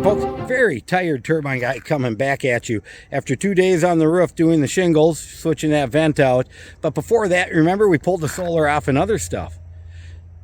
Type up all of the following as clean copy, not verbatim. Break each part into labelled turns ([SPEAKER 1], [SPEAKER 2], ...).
[SPEAKER 1] folks, very tired turbine guy coming back at you after 2 days on the roof doing the shingles, switching that vent out. But before that, remember, we pulled the solar off and other stuff.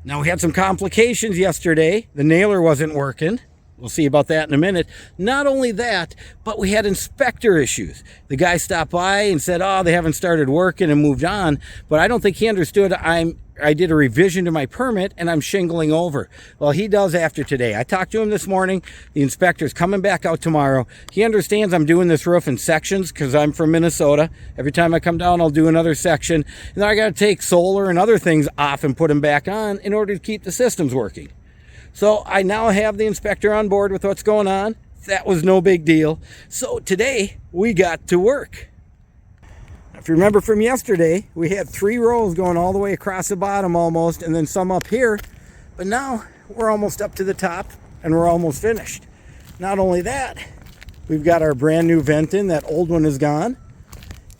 [SPEAKER 1] Now, we had some complications yesterday. The nailer wasn't working. We'll see about that in a minute. Not only that, but we had inspector issues. The guy stopped by and said, oh, they haven't started working, and moved on. But I don't think he understood I did a revision to my permit and I'm shingling over. Well, he does after today. I talked to him this morning. The inspector's coming back out tomorrow. He understands I'm doing this roof in sections because I'm from Minnesota. Every time I come down, I'll do another section. And then I got to take solar and other things off and put them back on in order to keep the systems working. So I now have the inspector on board with what's going on. That was no big deal. So today we got to work. If you remember from yesterday, we had 3 rows going all the way across the bottom almost, and then some up here. But now we're almost up to the top and we're almost finished. Not only that, we've got our brand new vent in. That old one is gone.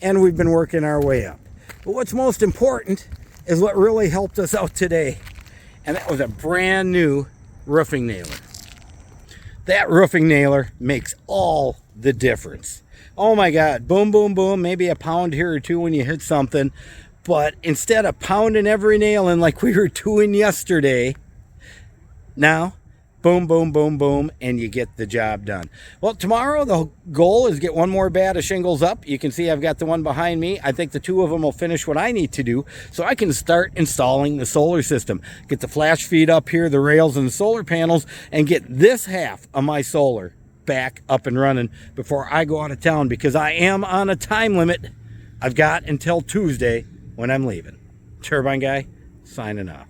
[SPEAKER 1] And we've been working our way up. But what's most important is what really helped us out today. And that was a brand new roofing nailer. That roofing nailer makes all the difference. Oh my God, boom, boom, boom, maybe a pound here or two when you hit something. But instead of pounding every nail in like we were doing yesterday, now, boom, boom, boom, boom, and you get the job done. Well, tomorrow the goal is get one more bat of shingles up. You can see I've got the one behind me. I think the 2 of them will finish what I need to do so I can start installing the solar system. Get the flash feed up here, the rails and the solar panels, and get this half of my solar back up and running before I go out of town, because I am on a time limit. I've got until Tuesday when I'm leaving. Turbine guy, signing off.